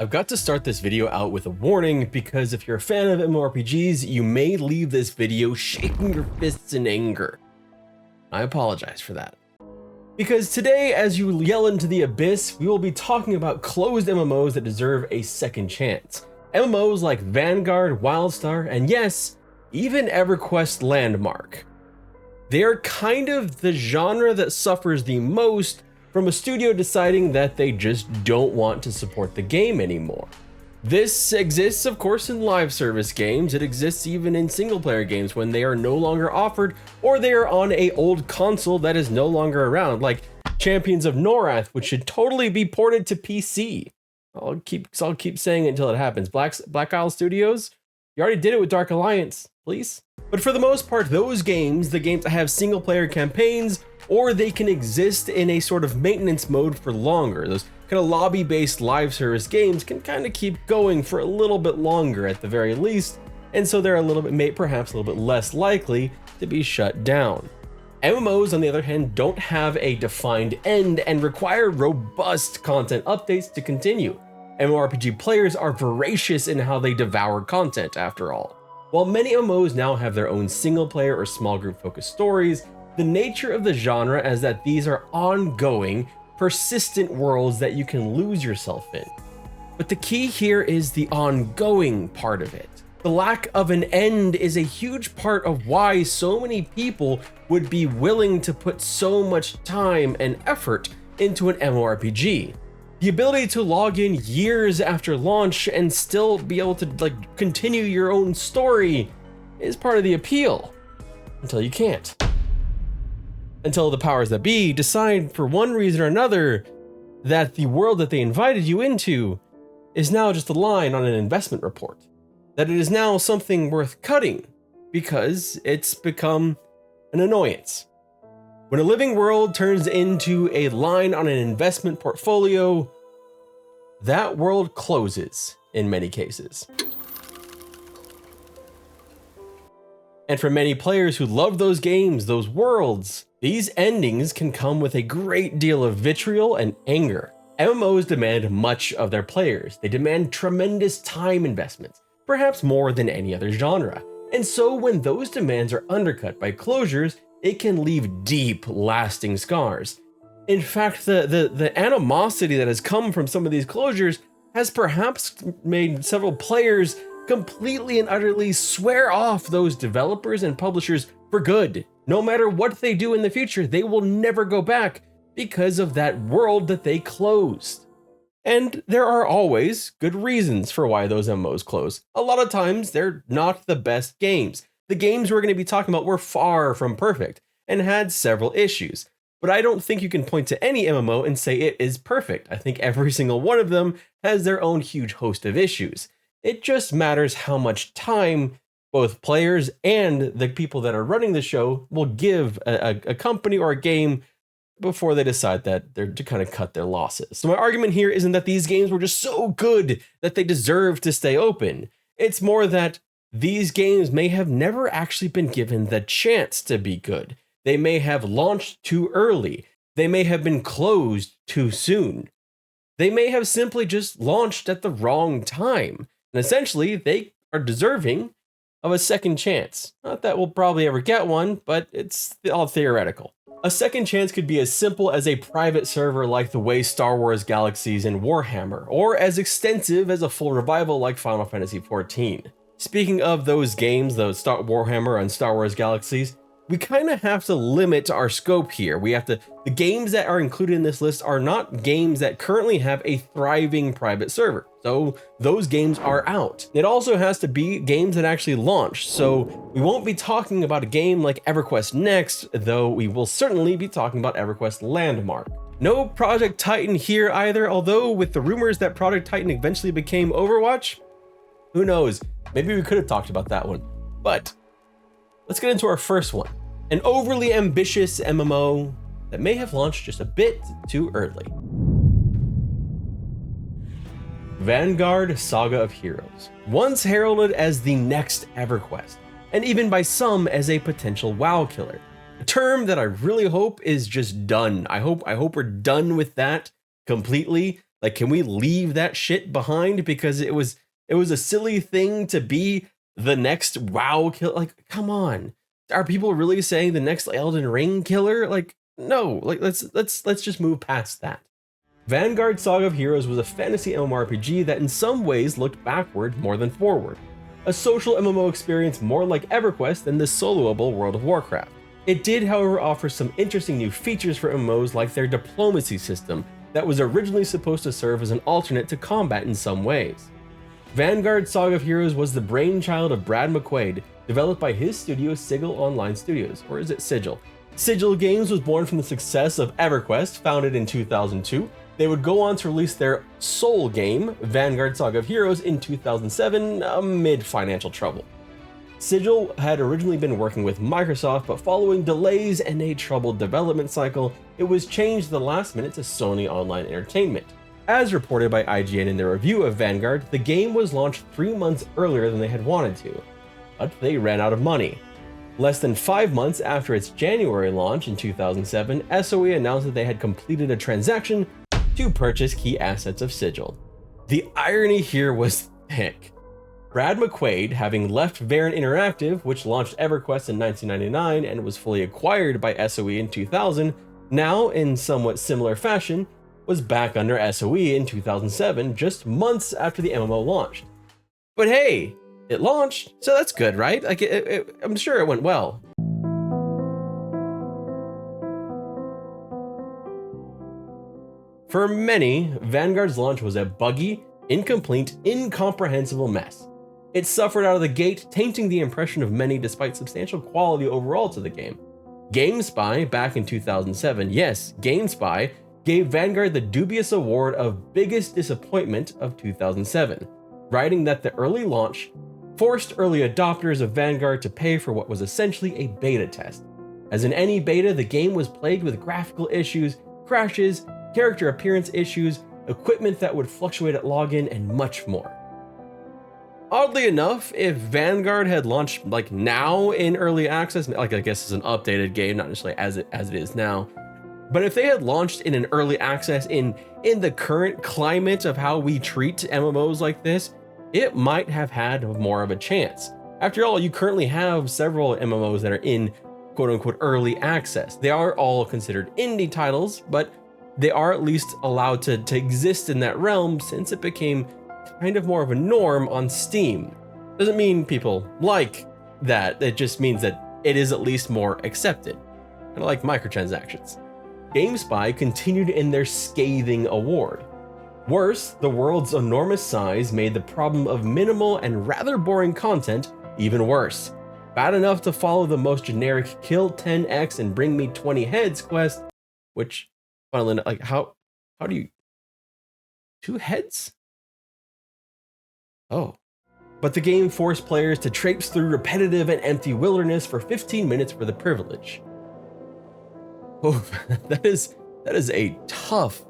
I've got to start this video out with a warning because if you're a fan of MMORPGs, you may leave this video shaking your fists in anger. I apologize for that. Because today, as you yell into the abyss, we will be talking about closed MMOs that deserve a second chance. MMOs like Vanguard, Wildstar, and yes, even Everquest Landmark. They are kind of the genre that suffers the most from a studio deciding that they just don't want to support the game anymore. This exists, of course, in live service games. It exists even in single player games when they are no longer offered or they are on an old console that is no longer around, like Champions of Norath, which should totally be ported to PC. I'll keep saying it until it happens. Black Isle Studios, you already did it with Dark Alliance, please. But for the most part, those games, the games that have single player campaigns, or they can exist in a sort of maintenance mode for longer. Those kind of lobby-based live service games can kind of keep going for a little bit longer at the very least, and so they're perhaps a little bit less likely to be shut down. MMOs, on the other hand, don't have a defined end and require robust content updates to continue. MMORPG players are voracious in how they devour content, after all. While many MMOs now have their own single-player or small group-focused stories, the nature of the genre is that these are ongoing, persistent worlds that you can lose yourself in. But the key here is the ongoing part of it. The lack of an end is a huge part of why so many people would be willing to put so much time and effort into an MMORPG. The ability to log in years after launch and still be able to continue your own story is part of the appeal, until you can't. Until the powers that be decide for one reason or another that the world that they invited you into is now just a line on an investment report. That it is now something worth cutting because it's become an annoyance. When a living world turns into a line on an investment portfolio, that world closes in many cases. And for many players who love those games, those worlds, these endings can come with a great deal of vitriol and anger. MMOs demand much of their players. They demand tremendous time investments, perhaps more than any other genre. And so when those demands are undercut by closures, it can leave deep, lasting scars. In fact, the animosity that has come from some of these closures has perhaps made several players completely and utterly swear off those developers and publishers for good. No matter what they do in the future, they will never go back because of that world that they closed. And there are always good reasons for why those MMOs close. A lot of times, they're not the best games. The games we're going to be talking about were far from perfect and had several issues. But I don't think you can point to any MMO and say it is perfect. I think every single one of them has their own huge host of issues. It just matters how much time both players and the people that are running the show will give a company or a game before they decide that they're to kind of cut their losses. So my argument here isn't that these games were just so good that they deserve to stay open. It's more that these games may have never actually been given the chance to be good. They may have launched too early. They may have been closed too soon. They may have simply just launched at the wrong time. And essentially, they are deserving of a second chance. Not that we'll probably ever get one, but it's all theoretical. A second chance could be as simple as a private server like the way Star Wars Galaxies and Warhammer, or as extensive as a full revival like Final Fantasy XIV. Speaking of those games, Warhammer and Star Wars Galaxies, we kind of have to limit our scope here. The games that are included in this list are not games that currently have a thriving private server. So those games are out. It also has to be games that actually launched. So we won't be talking about a game like Everquest next, though we will certainly be talking about Everquest Landmark. No Project Titan here either, although with the rumors that Project Titan eventually became Overwatch, who knows? Maybe we could have talked about that one. But let's get into our first one. An overly ambitious MMO that may have launched just a bit too early. Vanguard Saga of Heroes. Once heralded as the next Everquest, and even by some as a potential WoW killer. A term that I really hope is just done. I hope we're done with that completely. Like, can we leave that shit behind because it was a silly thing to be the next WoW kill? Like, come on. Are people really saying the next Elden Ring killer? Like, no. Like, let's just move past that. Vanguard Saga of Heroes was a fantasy MMORPG that in some ways looked backward more than forward. A social MMO experience more like EverQuest than the soloable World of Warcraft. It did, however, offer some interesting new features for MMOs like their diplomacy system that was originally supposed to serve as an alternate to combat in some ways. Vanguard Saga of Heroes was the brainchild of Brad McQuaid, developed by his studio Sigil Online Studios, or is it Sigil? Sigil Games was born from the success of EverQuest, founded in 2002. They would go on to release their sole game, Vanguard Saga of Heroes, in 2007, amid financial trouble. Sigil had originally been working with Microsoft, but following delays and a troubled development cycle, it was changed at the last minute to Sony Online Entertainment. As reported by IGN in their review of Vanguard, the game was launched 3 months earlier than they had wanted to, but they ran out of money. Less than 5 months after its January launch in 2007, SOE announced that they had completed a transaction to purchase key assets of Sigil. The irony here was thick. Brad McQuaid, having left Varen Interactive, which launched EverQuest in 1999 and was fully acquired by SOE in 2000, now, in somewhat similar fashion, was back under SOE in 2007, just months after the MMO launched. But hey, it launched, so that's good, right? Like, I'm sure it went well. For many, Vanguard's launch was a buggy, incomplete, incomprehensible mess. It suffered out of the gate, tainting the impression of many despite substantial quality overall to the game. GameSpy, back in 2007, yes, GameSpy, gave Vanguard the dubious award of biggest disappointment of 2007, writing that the early launch forced early adopters of Vanguard to pay for what was essentially a beta test. As in any beta, the game was plagued with graphical issues, crashes, character appearance issues, equipment that would fluctuate at login, and much more. Oddly enough, if Vanguard had launched like now in early access, like I guess it's an updated game, not necessarily as it is now, but if they had launched in an early access in the current climate of how we treat MMOs like this, it might have had more of a chance. After all, you currently have several MMOs that are in quote-unquote early access. They are all considered indie titles, but they are at least allowed to exist in that realm since it became kind of more of a norm on Steam. Doesn't mean people like that, it just means that it is at least more accepted. Kind of like microtransactions. GameSpy continued in their scathing award. Worse, the world's enormous size made the problem of minimal and rather boring content even worse. Bad enough to follow the most generic kill 10x and bring me 20 heads quest, which, funnily enough, like how do you 2 heads? Oh. But the game forced players to traipse through repetitive and empty wilderness for 15 minutes for the privilege. Oh, that is a tough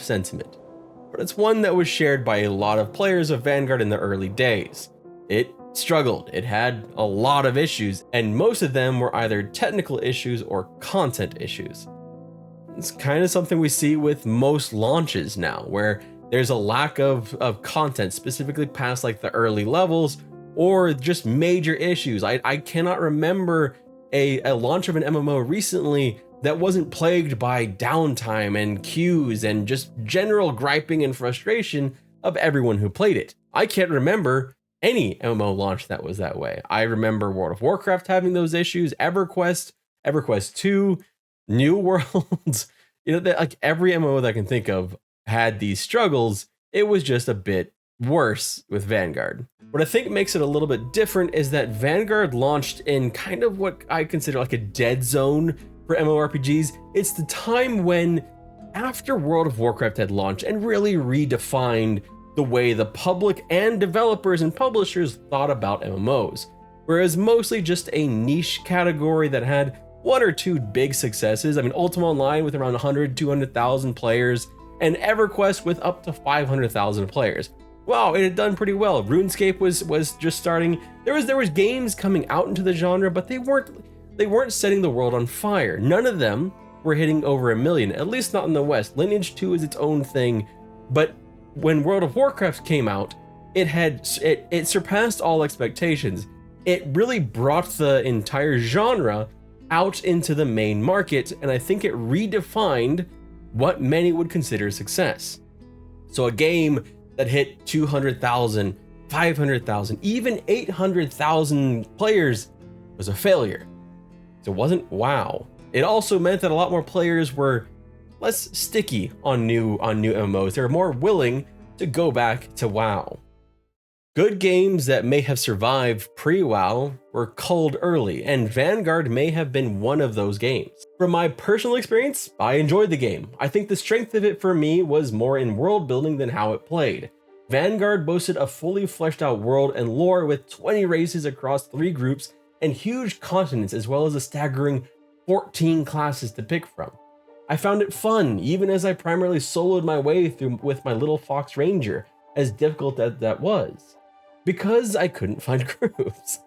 sentiment, but it's one that was shared by a lot of players of Vanguard in the early days. It struggled, it had a lot of issues, and most of them were either technical issues or content issues. It's kind of something we see with most launches now, where there's a lack of content specifically past like the early levels, or just major issues. I cannot remember a launch of an MMO recently that wasn't plagued by downtime and queues and just general griping and frustration of everyone who played it. I can't remember any MMO launch that was that way. I remember World of Warcraft having those issues, EverQuest, EverQuest 2, New Worlds, like every MMO that I can think of had these struggles. It was just a bit worse with Vanguard. What I think makes it a little bit different is that Vanguard launched in kind of what I consider like a dead zone for MMORPGs. It's the time when, after World of Warcraft had launched and really redefined the way the public and developers and publishers thought about MMOs, whereas mostly just a niche category that had 1 or 2 big successes. I mean, Ultima Online with around 100, 200,000 players, and EverQuest with up to 500,000 players. Wow, it had done pretty well. RuneScape was just starting. There was games coming out into the genre, but they weren't setting the world on fire. None of them were hitting over 1 million, at least not in the West. Lineage 2 is its own thing. But when World of Warcraft came out, it surpassed all expectations. It really brought the entire genre out into the main market, and I think it redefined what many would consider success. So a game that hit 200,000, 500,000, even 800,000 players was a failure. So it wasn't WoW. It also meant that a lot more players were less sticky on new MMOs. They were more willing to go back to WoW. Good games that may have survived pre-WoW were culled early, and Vanguard may have been one of those games. From my personal experience, I enjoyed the game. I think the strength of it for me was more in world building than how it played. Vanguard boasted a fully fleshed out world and lore with 20 races across 3 groups and huge continents, as well as a staggering 14 classes to pick from. I found it fun, even as I primarily soloed my way through with my little Fox Ranger, as difficult as that was, because I couldn't find groups.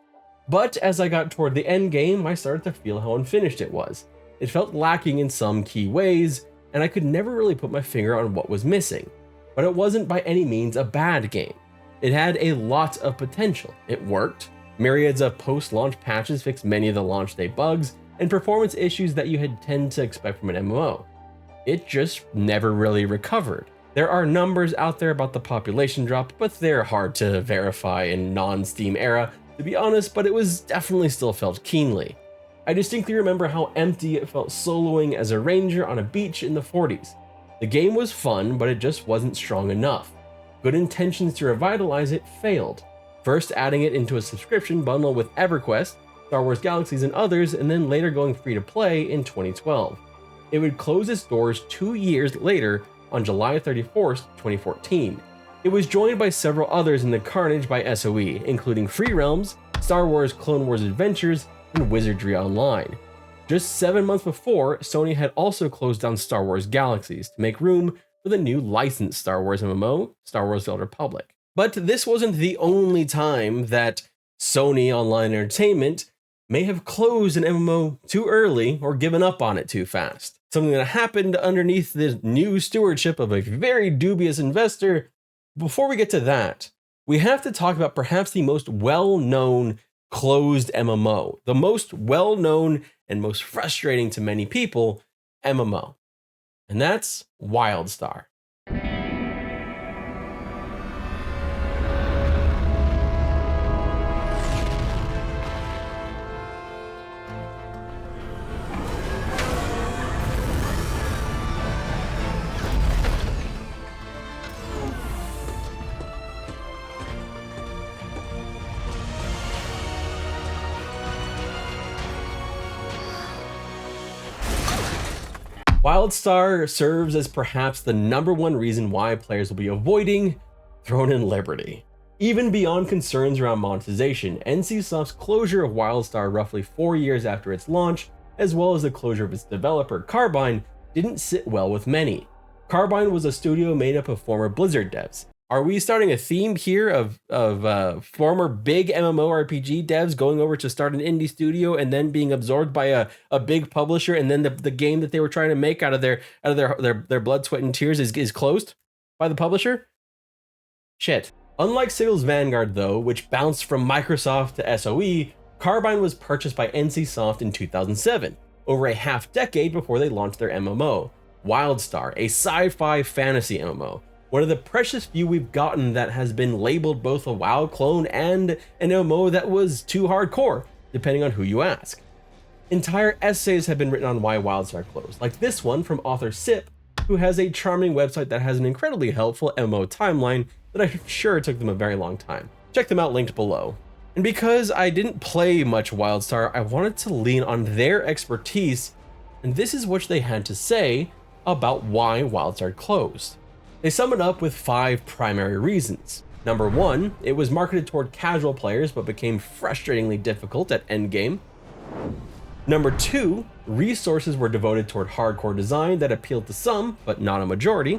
But as I got toward the end game, I started to feel how unfinished it was. It felt lacking in some key ways, and I could never really put my finger on what was missing. But it wasn't by any means a bad game. It had a lot of potential. It worked. Myriads of post-launch patches fixed many of the launch day bugs and performance issues that you had tend to expect from an MMO. It just never really recovered. There are numbers out there about the population drop, but they're hard to verify in non-Steam era, to be honest, but it was definitely still felt keenly. I distinctly remember how empty it felt soloing as a ranger on a beach in the 40s. The game was fun, but it just wasn't strong enough. Good intentions to revitalize it failed. First adding it into a subscription bundle with Everquest, Star Wars Galaxies, and others, and then later going free to play in 2012. It would close its doors 2 years later on July 31st, 2014. It was joined by several others in the carnage by SOE, including Free Realms, Star Wars Clone Wars Adventures, and Wizardry Online. Just 7 months before, Sony had also closed down Star Wars Galaxies to make room for the new licensed Star Wars MMO, Star Wars The Old Republic. But this wasn't the only time that Sony Online Entertainment may have closed an MMO too early or given up on it too fast. Something that happened underneath the new stewardship of a very dubious investor. Before we get to that, we have to talk about perhaps the most well-known closed MMO, the most well-known and most frustrating to many people MMO, and that's Wildstar. Wildstar serves as perhaps the #1 reason why players will be avoiding Throne and Liberty. Even beyond concerns around monetization, NCSoft's closure of Wildstar roughly 4 years after its launch, as well as the closure of its developer Carbine, didn't sit well with many. Carbine was a studio made up of former Blizzard devs. Are we starting a theme here of former big MMORPG devs going over to start an indie studio and then being absorbed by a big publisher, and then the game that they were trying to make out of their blood, sweat, and tears is closed by the publisher? Shit. Unlike Sigil's Vanguard though, which bounced from Microsoft to SOE, Carbine was purchased by NCSoft in 2007, over a half decade before they launched their MMO, Wildstar, a sci-fi fantasy MMO. One of the precious few we've gotten that has been labeled both a WoW clone and an MMO that was too hardcore, depending on who you ask. Entire essays have been written on why Wildstar closed, like this one from author Sip, who has a charming website that has an incredibly helpful MMO timeline that I'm sure took them a very long time. Check them out linked below. And because I didn't play much Wildstar, I wanted to lean on their expertise, and this is what they had to say about why Wildstar closed. They sum it up with 5 primary reasons. Number 1, it was marketed toward casual players but became frustratingly difficult at endgame. Number 2, resources were devoted toward hardcore design that appealed to some, but not a majority.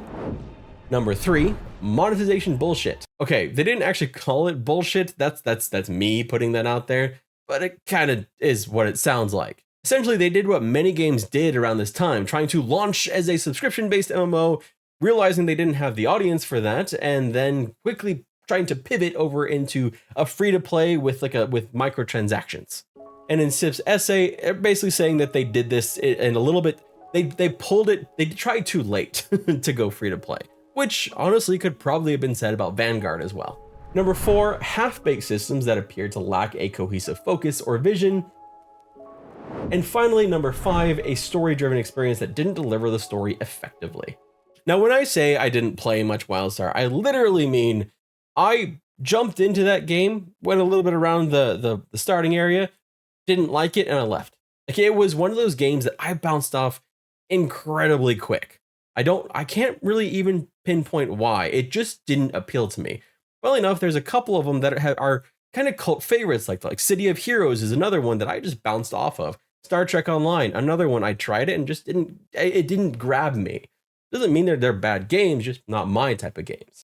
Number 3, monetization bullshit. Okay, they didn't actually call it bullshit, that's me putting that out there, but it kind of is what it sounds like. Essentially, they did what many games did around this time, trying to launch as a subscription-based MMO, realizing they didn't have the audience for that, and then quickly trying to pivot over into a free-to-play with microtransactions. And in Sip's essay, they're basically saying that they did this in a little bit, they pulled it, they tried too late to go free-to-play, which honestly could probably have been said about Vanguard as well. Number 4, half-baked systems that appear to lack a cohesive focus or vision. And finally, number 5, a story-driven experience that didn't deliver the story effectively. Now, when I say I didn't play much Wildstar, I literally mean I jumped into that game, went a little bit around the starting area, didn't like it, and I left. Like, it was one of those games that I bounced off incredibly quick. I can't really even pinpoint why. It just didn't appeal to me. Well enough, there's a couple of them that are kind of cult favorites, like City of Heroes is another one that I just bounced off of. Star Trek Online, another one, I tried it and just didn't grab me. Doesn't mean they're bad games, just not my type of games.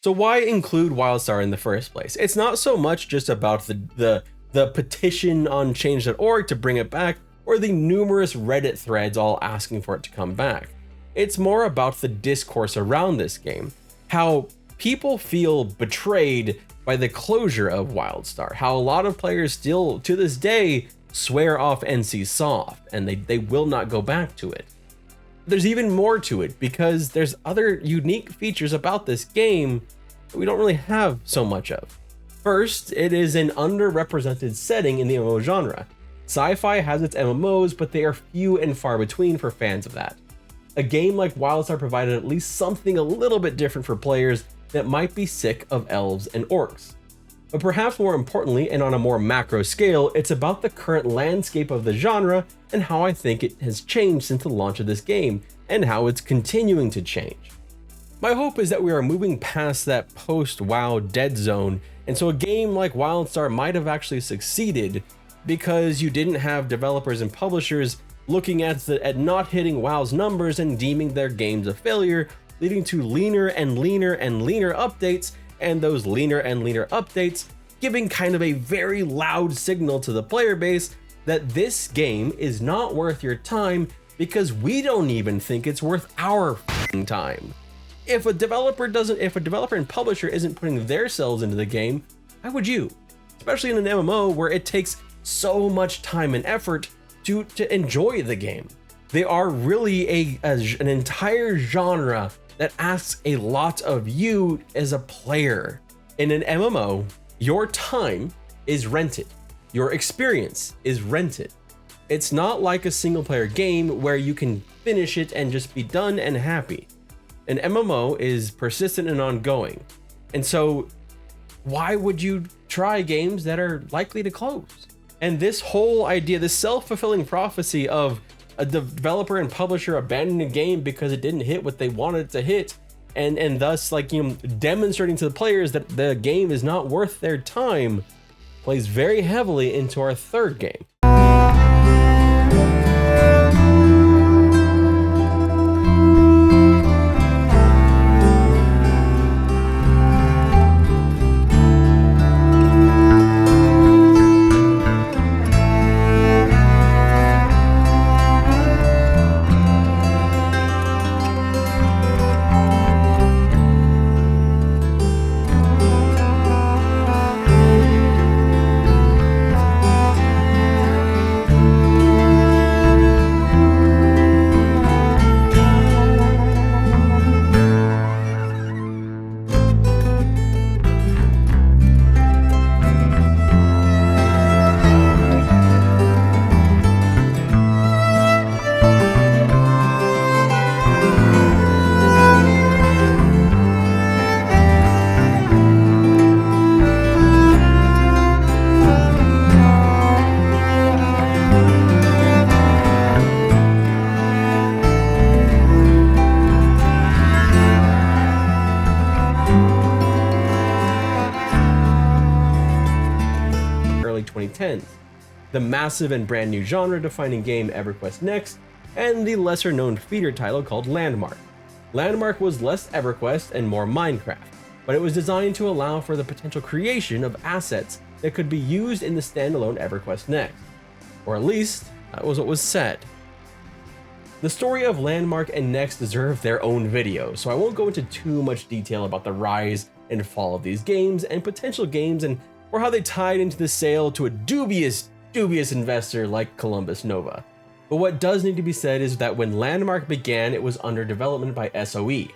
So why include Wildstar in the first place? It's not so much just about the petition on change.org to bring it back, or the numerous Reddit threads all asking for it to come back. It's more about the discourse around this game, how people feel betrayed by the closure of Wildstar, how a lot of players still, to this day, swear off NCSoft, and they will not go back to it. There's even more to it, because there's other unique features about this game that we don't really have so much of. First, it is an underrepresented setting in the MMO genre. Sci-fi has its MMOs, but they are few and far between for fans of that. A game like Wildstar provided at least something a little bit different for players that might be sick of elves and orcs. But perhaps more importantly, and on a more macro scale, it's about the current landscape of the genre and how I think it has changed since the launch of this game, and how it's continuing to change. My hope is that we are moving past that post-WoW dead zone, and so a game like Wildstar might have actually succeeded because you didn't have developers and publishers looking at not hitting WoW's numbers and deeming their games a failure, leading to leaner and leaner and leaner updates, and those leaner and leaner updates giving kind of a very loud signal to the player base that this game is not worth your time because we don't even think it's worth our time. If a developer and publisher isn't putting their selves into the game, why would you? Especially in an MMO where it takes so much time and effort to enjoy the game. They are really an entire genre that asks a lot of you as a player. In an MMO, your time is rented. Your experience is rented. It's not like a single player game where you can finish it and just be done and happy. An MMO is persistent and ongoing. And so why would you try games that are likely to close? And this whole idea, this self-fulfilling prophecy of a developer and publisher abandoning a game because it didn't hit what they wanted it to hit, and thus demonstrating to the players that the game is not worth their time, plays very heavily into our third game. The massive and brand new genre-defining game EverQuest Next, and the lesser-known feeder title called Landmark. Landmark was less EverQuest and more Minecraft, but it was designed to allow for the potential creation of assets that could be used in the standalone EverQuest Next. Or at least, that was what was said. The story of Landmark and Next deserve their own video, so I won't go into too much detail about the rise and fall of these games and potential games or how they tied into the sale to a dubious investor like Columbus Nova. But what does need to be said is that when Landmark began, it was under development by SOE.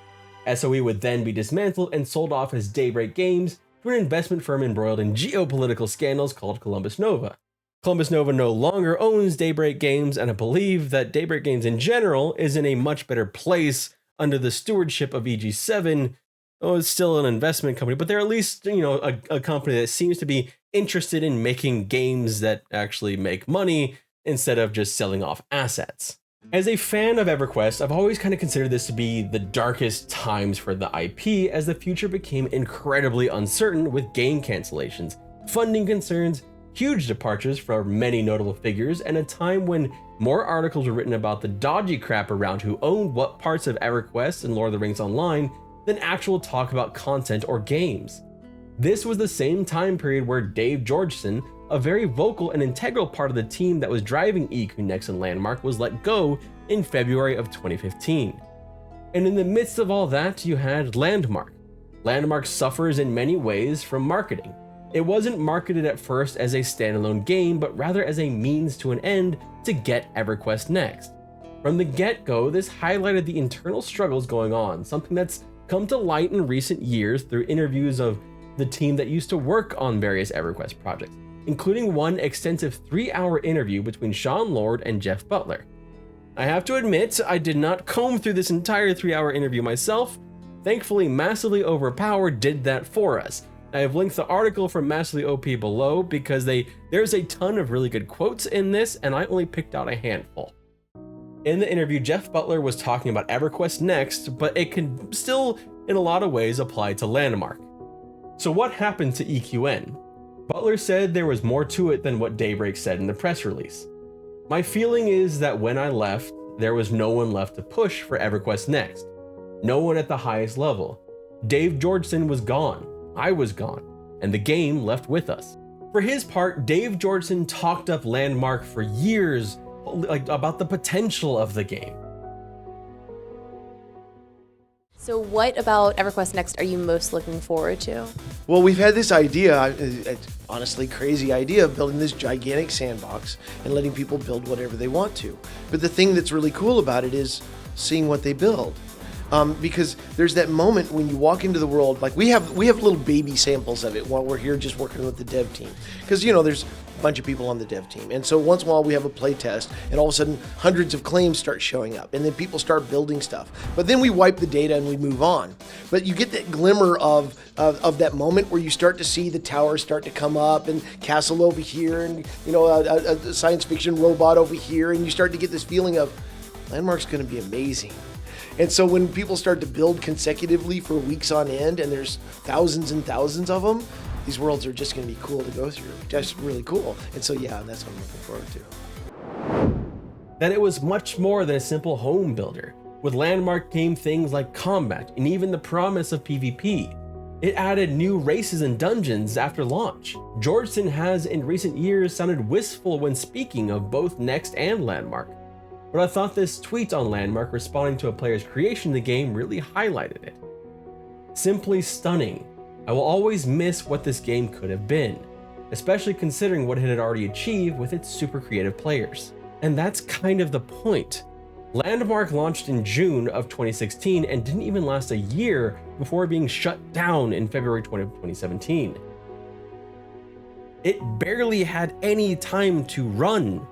SOE would then be dismantled and sold off as Daybreak Games to an investment firm embroiled in geopolitical scandals called Columbus Nova. Columbus Nova no longer owns Daybreak Games, and I believe that Daybreak Games in general is in a much better place under the stewardship of EG7. Oh, it's still an investment company, but they're at least, a company that seems to be interested in making games that actually make money instead of just selling off assets. As a fan of Everquest, I've always kind of considered this to be the darkest times for the IP, as the future became incredibly uncertain with game cancellations, funding concerns, huge departures for many notable figures, and a time when more articles were written about the dodgy crap around who owned what parts of Everquest and Lord of the Rings Online than actual talk about content or games. This was the same time period where Dave Georgeson, a very vocal and integral part of the team that was driving EQ Next and Landmark, was let go in February of 2015. And in the midst of all that, you had Landmark. Landmark suffers in many ways from marketing. It wasn't marketed at first as a standalone game, but rather as a means to an end to get Everquest Next. From the get-go, this highlighted the internal struggles going on, something that's come to light in recent years through interviews of the team that used to work on various Everquest projects, including one extensive 3-hour interview between Sean Lord and Jeff Butler. I have to admit, I did not comb through this entire 3-hour interview myself. Thankfully, Massively Overpowered did that for us. I have linked the article from MassivelyOP below because there's a ton of really good quotes in this, and I only picked out a handful. In the interview, Jeff Butler was talking about Everquest Next, but it can still, in a lot of ways, apply to Landmark. So what happened to EQN? Butler said there was more to it than what Daybreak said in the press release. My feeling is that when I left, there was no one left to push for Everquest Next. No one at the highest level. Dave Georgeson was gone. I was gone, and the game left with us. For his part, Dave Georgeson talked up Landmark for years, about the potential of the game. So what about Everquest Next are you most looking forward to? Well, we've had this idea, honestly crazy idea, of building this gigantic sandbox and letting people build whatever they want to. But the thing that's really cool about it is seeing what they build. Because there's that moment when you walk into the world, like we have little baby samples of it while we're here just working with the dev team. Because, there's a bunch of people on the dev team. And so once in a while we have a play test, and all of a sudden hundreds of claims start showing up, and then people start building stuff. But then we wipe the data and we move on. But you get that glimmer of that moment where you start to see the towers start to come up, and castle over here, and a science fiction robot over here, and you start to get this feeling of Landmark's going to be amazing. And so when people start to build consecutively for weeks on end, and there's thousands and thousands of them, these worlds are just going to be cool to go through. Just really cool. And so, yeah, that's what I'm looking forward to. That it was much more than a simple home builder. With Landmark came things like combat and even the promise of PvP. It added new races and dungeons after launch. Georgeson has in recent years sounded wistful when speaking of both Next and Landmark. But I thought this tweet on Landmark responding to a player's creation of the game really highlighted it. Simply stunning. I will always miss what this game could have been, especially considering what it had already achieved with its super creative players. And that's kind of the point. Landmark launched in June of 2016 and didn't even last a year before being shut down in February 2017. It barely had any time to run.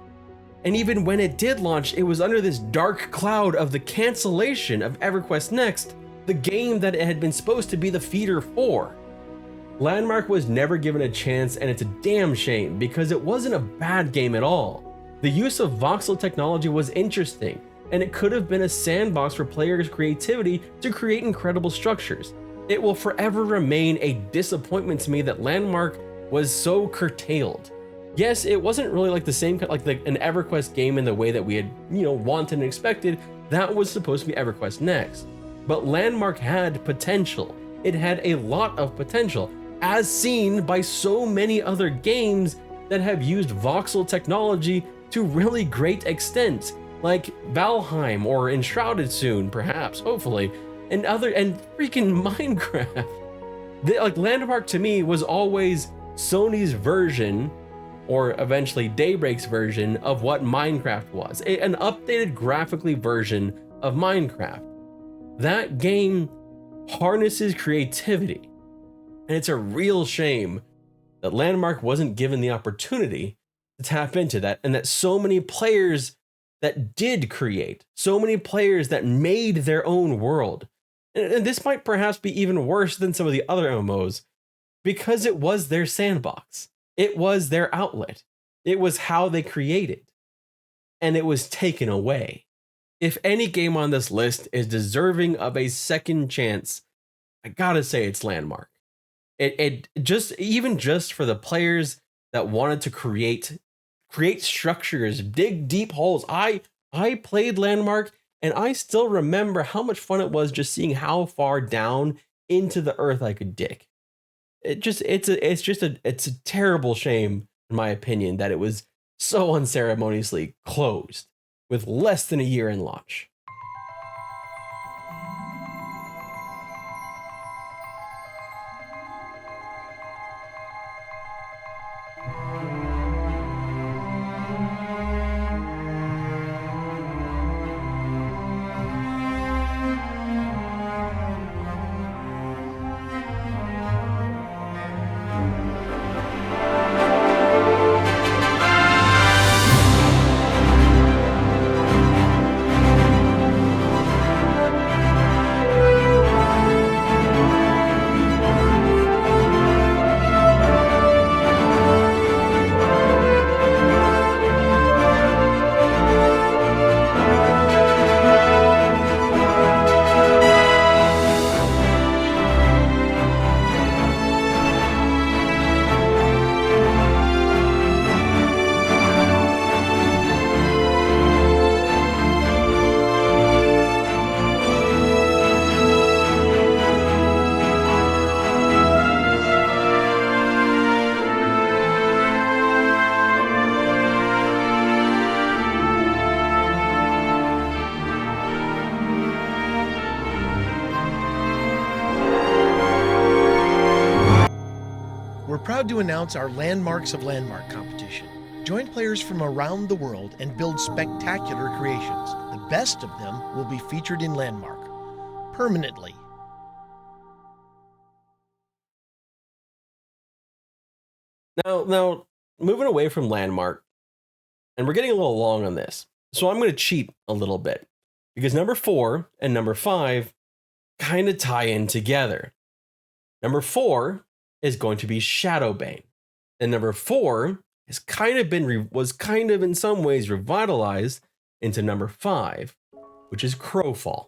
And even when it did launch, it was under this dark cloud of the cancellation of Everquest Next, the game that it had been supposed to be the feeder for. Landmark was never given a chance, and it's a damn shame because it wasn't a bad game at all. The use of voxel technology was interesting, and it could have been a sandbox for players' creativity to create incredible structures. It will forever remain a disappointment to me that Landmark was so curtailed. Yes, it wasn't really like the same, like an EverQuest game in the way that we had, wanted and expected. That was supposed to be EverQuest Next. But Landmark had potential. It had a lot of potential, as seen by so many other games that have used voxel technology to really great extent. like Valheim or Enshrouded soon, perhaps, hopefully, and freaking Minecraft. Like Landmark to me was always Sony's version, or eventually Daybreak's version, of what Minecraft was, an updated graphically version of Minecraft. That game harnesses creativity, and it's a real shame that Landmark wasn't given the opportunity to tap into that, and that so many players that did create, so many players that made their own world. And this might perhaps be even worse than some of the other MMOs, because it was their sandbox. It was their outlet. It was how they created. And it was taken away. If any game on this list is deserving of a second chance, I gotta say it's Landmark. It just, even just for the players that wanted to create structures, dig deep holes. I played Landmark, and I still remember how much fun it was just seeing how far down into the earth I could dig. It's a terrible shame, in my opinion, that it was so unceremoniously closed with less than a year in launch. Proud to announce our Landmarks of Landmark competition. Join players from around the world and build spectacular creations. The best of them will be featured in Landmark permanently. Now, moving away from Landmark, and we're getting a little long on this, so I'm going to cheat a little bit, because number 4 and number 5 kind of tie in together. Number 4 is going to be Shadowbane, and number 4 has was kind of in some ways revitalized into number 5, which is Crowfall.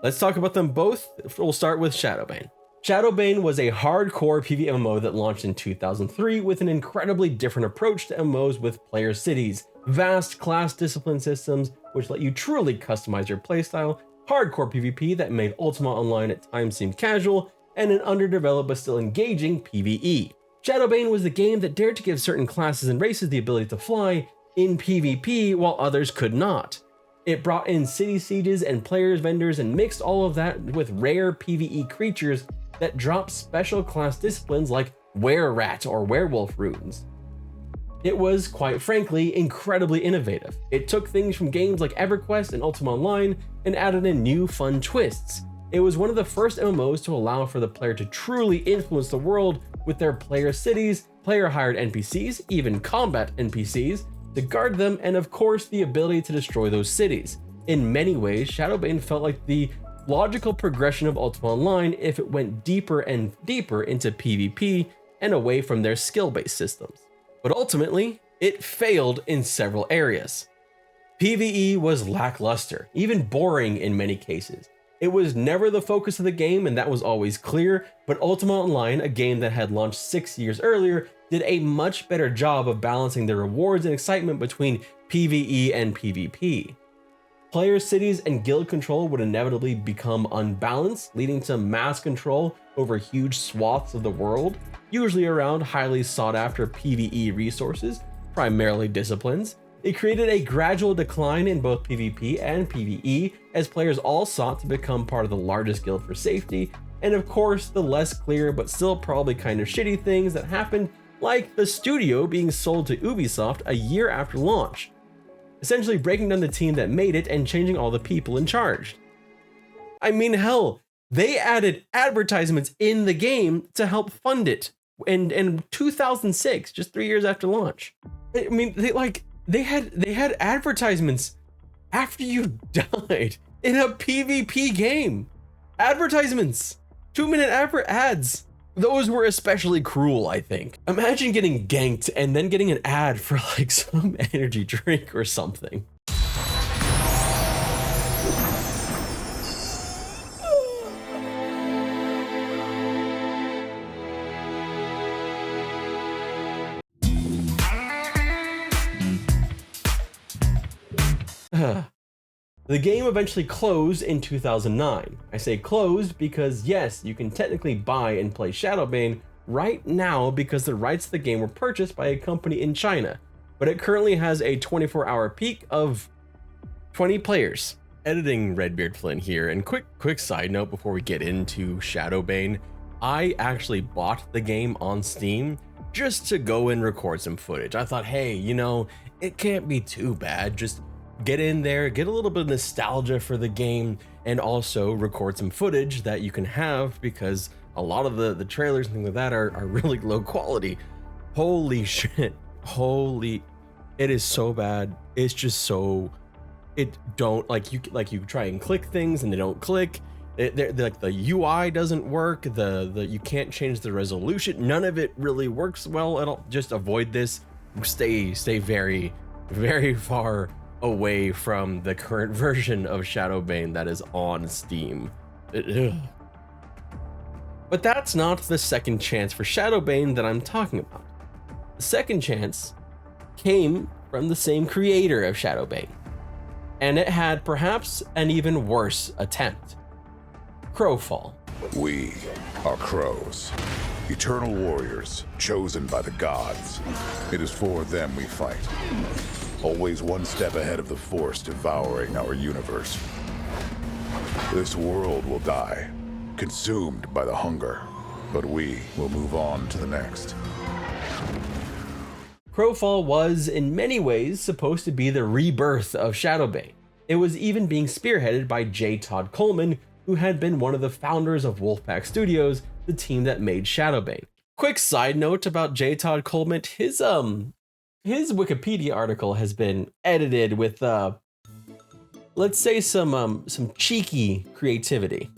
Let's talk about them both. We'll start with Shadowbane. Shadowbane was a hardcore PvMMO that launched in 2003 with an incredibly different approach to MMOs, with player cities, vast class discipline systems which let you truly customize your playstyle, hardcore PvP that made Ultima Online at times seem casual, and an underdeveloped but still engaging PvE. Shadowbane was the game that dared to give certain classes and races the ability to fly in PvP while others could not. It brought in city sieges and players, vendors, and mixed all of that with rare PvE creatures that dropped special class disciplines like were-rat or werewolf runes. It was, quite frankly, incredibly innovative. It took things from games like Everquest and Ultima Online and added in new fun twists. It was one of the first MMOs to allow for the player to truly influence the world with their player cities, player-hired NPCs, even combat NPCs, to guard them, and of course the ability to destroy those cities. In many ways, Shadowbane felt like the logical progression of Ultima Online if it went deeper and deeper into PvP and away from their skill-based systems. But ultimately, it failed in several areas. PvE was lackluster, even boring in many cases. It was never the focus of the game, and that was always clear, but Ultima Online, a game that had launched 6 years earlier, did a much better job of balancing the rewards and excitement between PvE and PvP. Player cities and guild control would inevitably become unbalanced, leading to mass control over huge swaths of the world, usually around highly sought after PvE resources, primarily disciplines, It created a gradual decline in both PvP and PvE as players all sought to become part of the largest guild for safety, and of course the less clear but still probably kind of shitty things that happened, like the studio being sold to Ubisoft a year after launch, essentially breaking down the team that made it and changing all the people in charge. I mean, hell, they added advertisements in the game to help fund it in 2006, just 3 years after launch. I mean, they had advertisements after you died in a PvP game. Advertisements, 2-minute ads. Those were especially cruel, I think. Imagine getting ganked and then getting an ad for like some energy drink or something. The game eventually closed in 2009. I say closed because yes, you can technically buy and play Shadowbane right now because the rights to the game were purchased by a company in China, but it currently has a 24-hour peak of 20 players. Editing Redbeard Flynn here, and quick side note before we get into Shadowbane, I actually bought the game on Steam just to go and record some footage. I thought, hey, you know, it can't be too bad, just get in there, get a little bit of nostalgia for the game, and also record some footage that you can have because a lot of the trailers and things like that are really low quality. Holy shit. It is so bad. It's just so, it don't, like you try and click things and they don't click. They're like the UI doesn't work, you can't change the resolution. None of it really works well at all. Just avoid this. Stay very, very far away from the current version of Shadowbane that is on Steam. But that's not the second chance for Shadowbane that I'm talking about. The second chance came from the same creator of Shadowbane, and it had perhaps an even worse attempt. Crowfall. We are crows, eternal warriors chosen by the gods. It is for them we fight. Always one step ahead of the force devouring our universe. This world will die, consumed by the hunger, but we will move on to the next. Crowfall was, in many ways, supposed to be the rebirth of Shadowbane. It was even being spearheaded by J. Todd Coleman, who had been one of the founders of Wolfpack Studios, the team that made Shadowbane. Quick side note about J. Todd Coleman, his Wikipedia article has been edited with, let's say some cheeky creativity.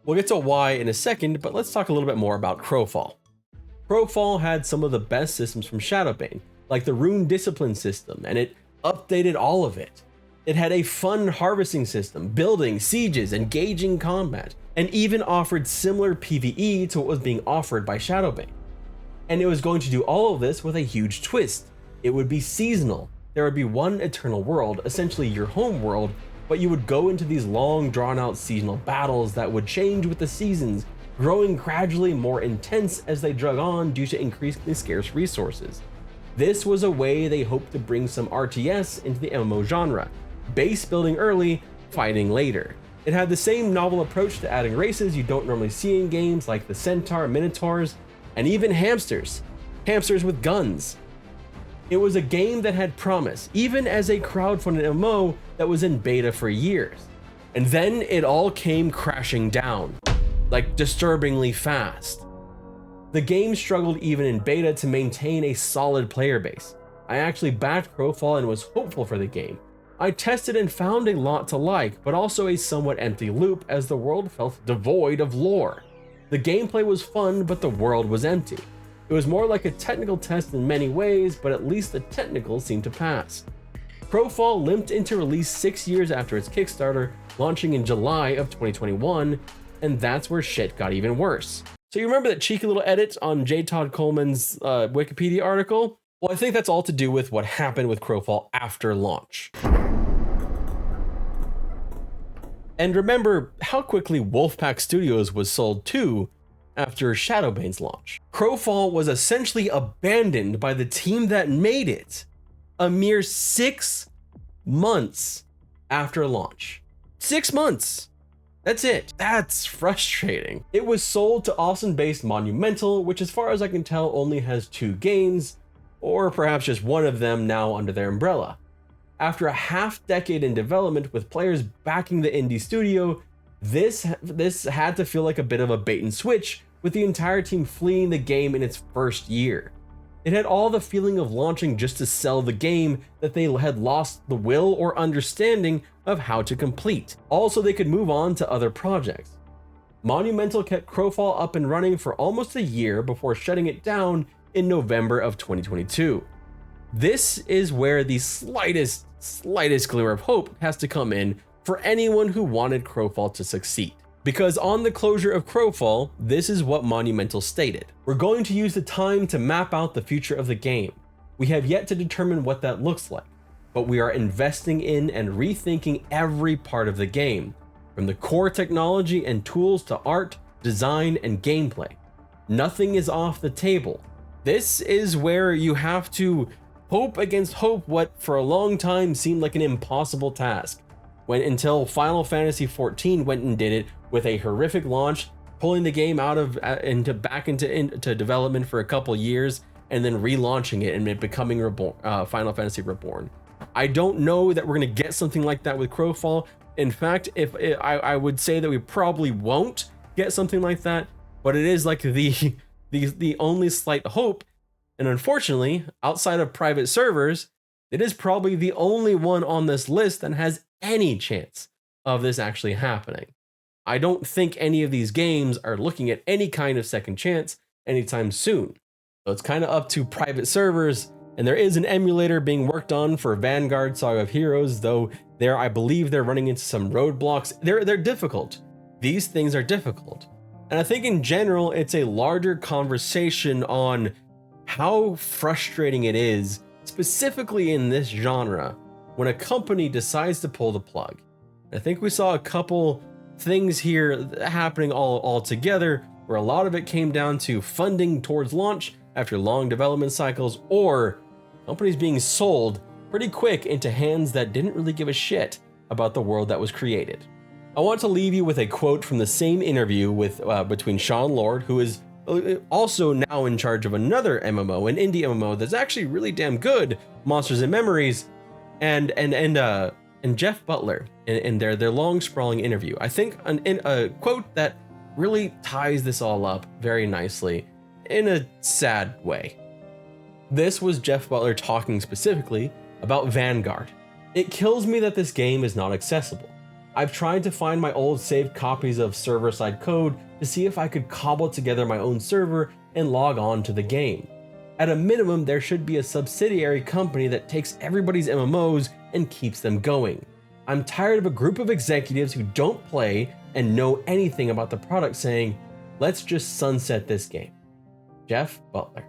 We'll get to why in a second, but let's talk a little bit more about Crowfall. Crowfall had some of the best systems from Shadowbane, like the Rune Discipline system, and it updated all of it. It had a fun harvesting system, building, sieges, engaging combat, and even offered similar PvE to what was being offered by Shadowbane. And it was going to do all of this with a huge twist. It would be seasonal. There would be one eternal world, essentially your home world, but you would go into these long drawn out seasonal battles that would change with the seasons, growing gradually more intense as they drug on due to increasingly scarce resources. This was a way they hoped to bring some RTS into the MMO genre, base building early, fighting later. It had the same novel approach to adding races you don't normally see in games like the Centaur, Minotaurs, and even hamsters with guns. It was a game that had promise, even as a crowdfunded MMO that was in beta for years. And then it all came crashing down, like disturbingly fast. The game struggled even in beta to maintain a solid player base. I actually backed Crowfall and was hopeful for the game. I tested and found a lot to like, but also a somewhat empty loop as the world felt devoid of lore. The gameplay was fun, but the world was empty. It was more like a technical test in many ways, but at least the technicals seemed to pass. Crowfall limped into release 6 years after its Kickstarter, launching in July of 2021, and that's where shit got even worse. So you remember that cheeky little edit on J. Todd Coleman's Wikipedia article? Well, I think that's all to do with what happened with Crowfall after launch. And remember how quickly Wolfpack Studios was sold to after Shadowbane's launch. Crowfall was essentially abandoned by the team that made it. a mere 6 months after launch. 6 months. That's it. That's frustrating. It was sold to Austin-based Monumental, which as far as I can tell only has 2 games, or perhaps just one of them now under their umbrella. After a half-decade in development with players backing the indie studio, this had to feel like a bit of a bait and switch, with the entire team fleeing the game in its first year. It had all the feeling of launching just to sell the game that they had lost the will or understanding of how to complete. Also, they could move on to other projects. Monumental kept Crowfall up and running for almost a year before shutting it down in November of 2022. This is where the slightest glimmer of hope has to come in for anyone who wanted Crowfall to succeed. Because on the closure of Crowfall, this is what Monumental stated. We're going to use the time to map out the future of the game. We have yet to determine what that looks like, but we are investing in and rethinking every part of the game, from the core technology and tools to art, design, and gameplay. Nothing is off the table. This is where you have to hope against hope what for a long time seemed like an impossible task, until Final Fantasy XIV went and did it with a horrific launch, pulling the game out of back into development for a couple years, and then relaunching it and it becoming Final Fantasy Reborn. I don't know that we're gonna get something like that with Crowfall. In fact, I would say that we probably won't get something like that, but it is like the only slight hope. And unfortunately, outside of private servers, it is probably the only one on this list that has any chance of this actually happening. I don't think any of these games are looking at any kind of second chance anytime soon. So it's kind of up to private servers, and there is an emulator being worked on for Vanguard Saga of Heroes, though I believe they're running into some roadblocks. They're difficult. These things are difficult. And I think in general, it's a larger conversation on how frustrating it is, specifically in this genre, when a company decides to pull the plug. I think we saw a couple things here happening all together, where a lot of it came down to funding towards launch after long development cycles, or companies being sold pretty quick into hands that didn't really give a shit about the world that was created. I want to leave you with a quote from the same interview between Sean Lord, who is also now in charge of another MMO, an indie MMO that's actually really damn good, Monsters and Memories, and Jeff Butler in their long sprawling interview. I think a quote that really ties this all up very nicely in a sad way. This was Jeff Butler talking specifically about Vanguard. It kills me that this game is not accessible. I've tried to find my old saved copies of server-side code to see if I could cobble together my own server and log on to the game. At a minimum, there should be a subsidiary company that takes everybody's MMOs and keeps them going. I'm tired of a group of executives who don't play and know anything about the product saying, let's just sunset this game. Jeff Butler.